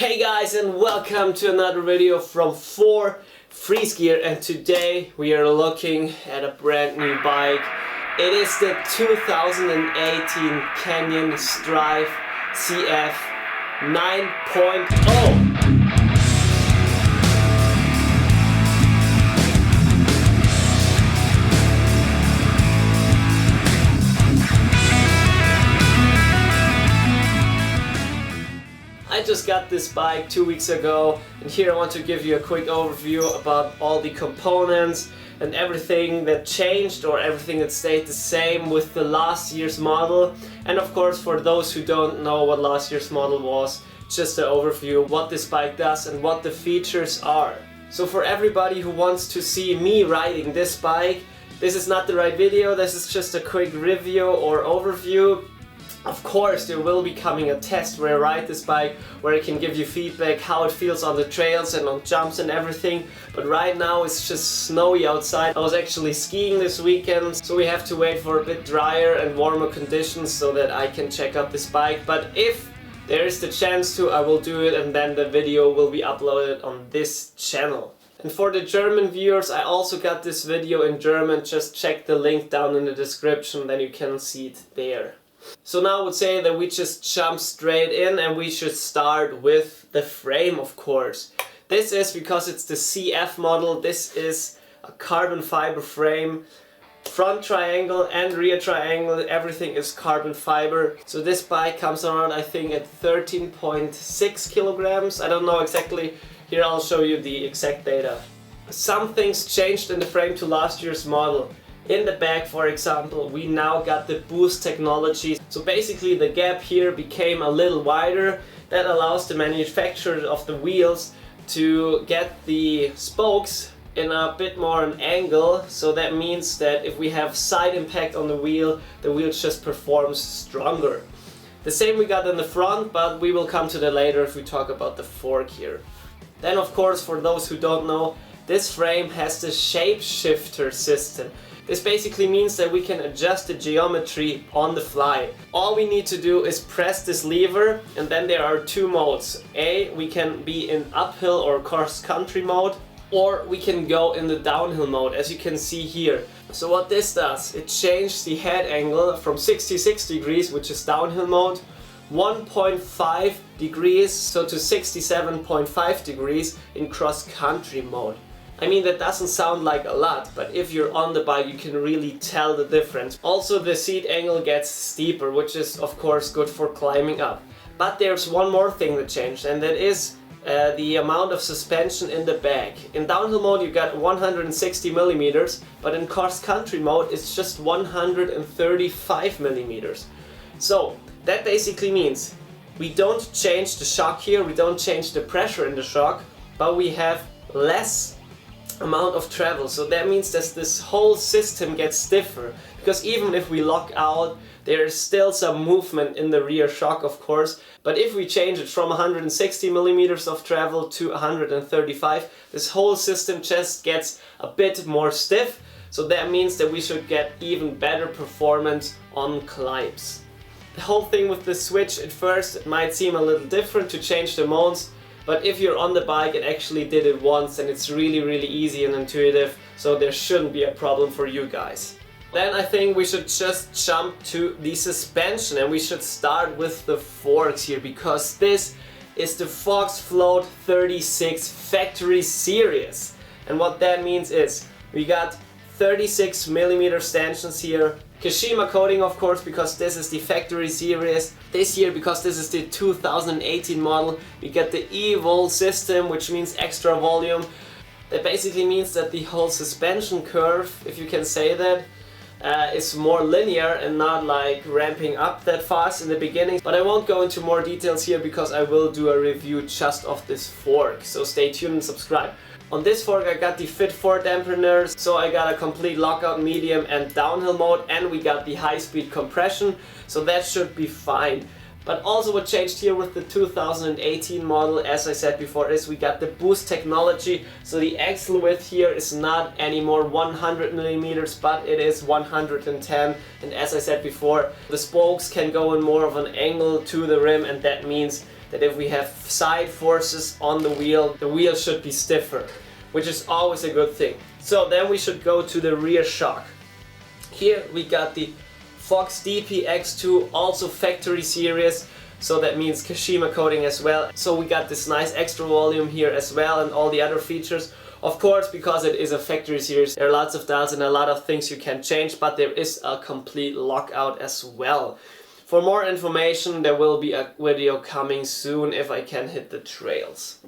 Hey guys, and welcome to another video from 4 Freeze Gear, and today we are looking at a brand new bike. It is the 2018 Canyon Strive CF 9.0. I just got this bike 2 weeks ago, and here I want to give you a quick overview about all the components and everything that changed or everything that stayed the same with the last year's model. And of course, for those who don't know what last year's model was, just an overview of what this bike does and what the features are. So for everybody who wants to see me riding this bike, this is not the right video. This is just a quick review or overview. Of course, there will be coming a test where I ride this bike, where I can give you feedback how it feels on the trails and on jumps and everything. But right now it's just snowy outside. I was actually skiing this weekend, so we have to wait for a bit drier and warmer conditions so that I can check out this bike. But if there is the chance to, I will do it, and then the video will be uploaded on this channel. And for the German viewers, I also got this video in German. Just check the link down in the description, then you can see it there. So now I would say that we just jump straight in, and we should start with the frame, of course. This is because it's the CF model. This is a carbon fiber frame. Front triangle and rear triangle, everything is carbon fiber. So this bike comes around, I think, at 13.6 kilograms. I don't know exactly. Here I'll show you the exact data. Some things changed in the frame to last year's model. In the back, for example, we now got the boost technology. So basically the gap here became a little wider. That allows the manufacturer of the wheels to get the spokes in a bit more an angle. So that means that if we have side impact on the wheel just performs stronger. The same we got in the front, but we will come to that later if we talk about the fork here. Then of course, for those who don't know, this frame has the shape shifter system. This basically means that we can adjust the geometry on the fly. All we need to do is press this lever, and then there are two modes. We can be in uphill or cross-country mode, or we can go in the downhill mode, as you can see here. So what this does, it changes the head angle from 66 degrees, which is downhill mode, 1.5 degrees, so to 67.5 degrees in cross-country mode. I mean, that doesn't sound like a lot, but if you're on the bike you can really tell the difference. Also, the seat angle gets steeper, which is of course good for climbing up. But there's one more thing that changed, and that is the amount of suspension in the back. In downhill mode you got 160 millimeters, but in cross-country mode it's just 135 millimeters. So that basically means we don't change the shock here, we don't change the pressure in the shock, but we have less amount of travel. So that means that this whole system gets stiffer, because even if we lock out, there is still some movement in the rear shock, of course. But if we change it from 160 millimeters of travel to 135, this whole system just gets a bit more stiff. So that means that we should get even better performance on climbs. The whole thing with the switch, at first it might seem a little different to change the modes, but if you're on the bike and actually did it once, then it's really easy and intuitive, so there shouldn't be a problem for you guys. Then I think we should just jump to the suspension, and we should start with the forks here, because this is the Fox Float 36 Factory Series. And what that means is we got 36 millimeter stanchions here. Kashima coating, of course, because this is the factory series. This year, because this is the 2018 model, we get the EVOL system, which means extra volume. That basically means that the whole suspension curve, if you can say that, is more linear and not like ramping up that fast in the beginning. But I won't go into more details here because I will do a review just of this fork, so stay tuned and subscribe. On this fork I got the Fit 4 dampeners, so I got a complete lockout medium and downhill mode, and we got the high speed compression, so that should be fine. But also what changed here with the 2018 model, as I said before, is we got the boost technology. So the axle width here is not anymore 100 millimeters, but it is 110. And as I said before, the spokes can go in more of an angle to the rim, and that means that if we have side forces on the wheel should be stiffer, which is always a good thing. So then we should go to the rear shock. Here we got the Fox DPX2, also factory series, so that means Kashima coating as well. So we got this nice extra volume here as well, and all the other features. Of course, because it is a factory series, there are lots of dials and a lot of things you can change, but there is a complete lockout as well. For more information, there will be a video coming soon if I can hit the trails.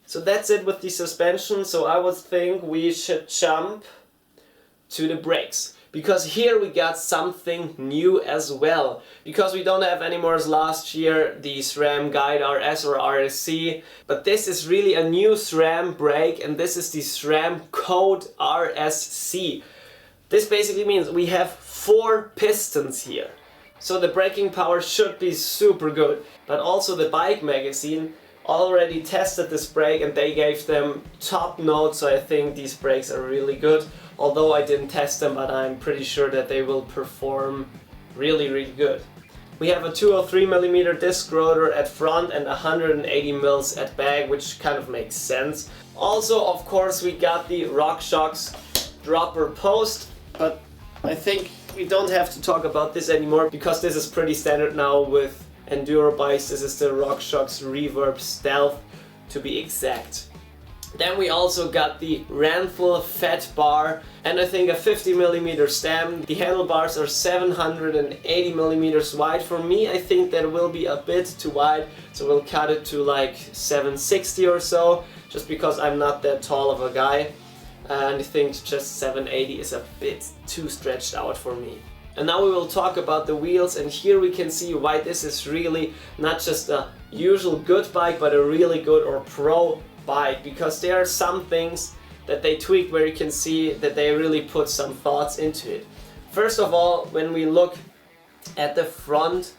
So that's it with the suspension. So I would think we should jump to the brakes, because here we got something new as well. Because we don't have anymore as last year the SRAM Guide RS or RSC, but this is really a new SRAM brake, and this is the SRAM Code RSC. This basically means we have 4 pistons here, so the braking power should be super good. But also the Bike magazine already tested this brake and they gave them top notes, so I think these brakes are really good. Although I didn't test them, but I'm pretty sure that they will perform really good. We have a 203mm disc rotor at front and 180mm at back, which kind of makes sense. Also, of course, we got the RockShox dropper post, but I think we don't have to talk about this anymore because this is pretty standard now with enduro bikes. This is the RockShox Reverb Stealth to be exact. Then we also got the Ranthal Fat Bar and I think a 50mm stem. The handlebars are 780mm wide. For me, I think that will be a bit too wide, so we'll cut it to like 760 or so, just because I'm not that tall of a guy. And I think just 780 is a bit too stretched out for me. And now we will talk about the wheels, and here we can see why this is really not just a usual good bike, but a really good or pro bike, because there are some things that they tweaked where you can see that they really put some thoughts into it. First of all, when we look at the front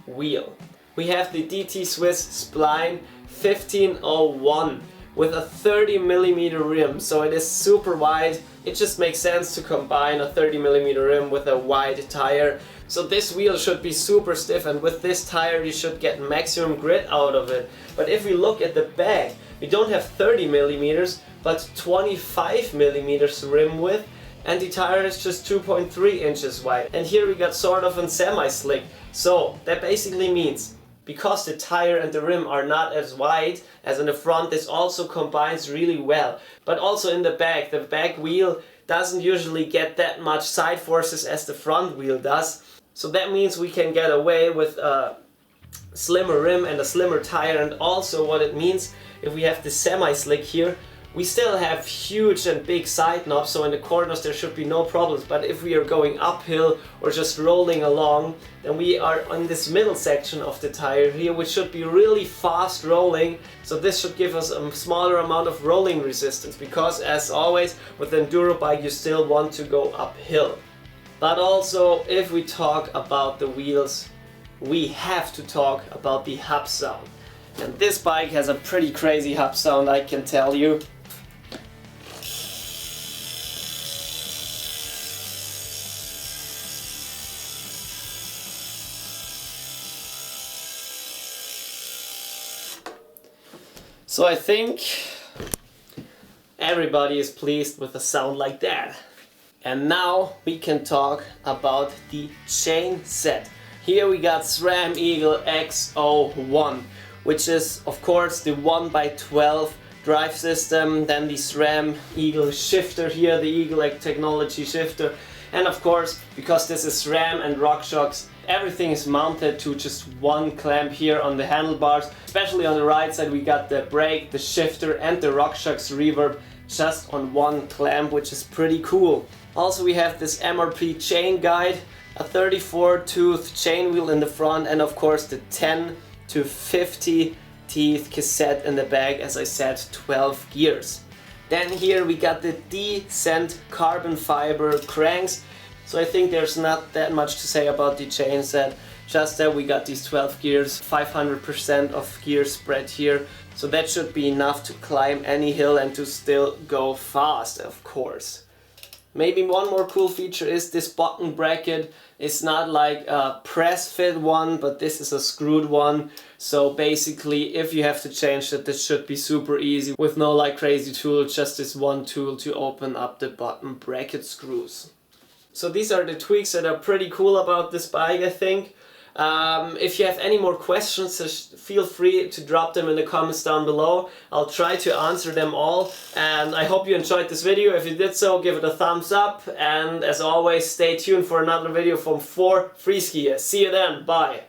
wheel, we have the DT Swiss Spline 1501 with a 30mm rim, so it is super wide. It just makes sense to combine a 30mm rim with a wide tire. So this wheel should be super stiff, and with this tire you should get maximum grip out of it. But if we look at the back, we don't have 30mm but 25mm rim width, and the tire is just 2.3 inches wide. And here we got sort of a semi-slick. So that basically means, because the tire and the rim are not as wide as in the front, this also combines really well. But also in the back wheel doesn't usually get that much side forces as the front wheel does. So that means we can get away with a slimmer rim and a slimmer tire. And also what it means, if we have the semi-slick here, we still have huge and big side knobs, so in the corners there should be no problems. But if we are going uphill or just rolling along, then we are on this middle section of the tire here, which should be really fast rolling. So this should give us a smaller amount of rolling resistance, because as always with an enduro bike you still want to go uphill. But also, if we talk about the wheels, we have to talk about the hub sound. And this bike has a pretty crazy hub sound, I can tell you. So I think everybody is pleased with a sound like that. And now we can talk about the Changeset. Here we got SRAM Eagle X01, which is of course the 1x12 drive system, then the SRAM Eagle shifter here, the Eagle technology shifter, and of course, because this is SRAM and RockShox, everything is mounted to just one clamp here on the handlebars. Especially on the right side we got the brake, the shifter and the RockShox reverb just on one clamp, which is pretty cool. Also we have this MRP chain guide, a 34 tooth chain wheel in the front, and of course the 10 to 50 teeth cassette in the back, as I said, 12 gears. Then here we got the Descent carbon fiber cranks. So I think there's not that much to say about the Changeset, just that we got these 12 gears, 500% of gear spread here. So that should be enough to climb any hill and to still go fast, of course. Maybe one more cool feature is this button bracket. It's not like a press fit one, but this is a screwed one. So basically, if you have to change it, this should be super easy with no like crazy tool, just this one tool to open up the button bracket screws. So these are the tweaks that are pretty cool about this bike, I think. If you have any more questions, just feel free to drop them in the comments down below. I'll try to answer them all, and I hope you enjoyed this video. If you did so, give it a thumbs up, and as always, stay tuned for another video from 4 Free Skiers. See you then, bye!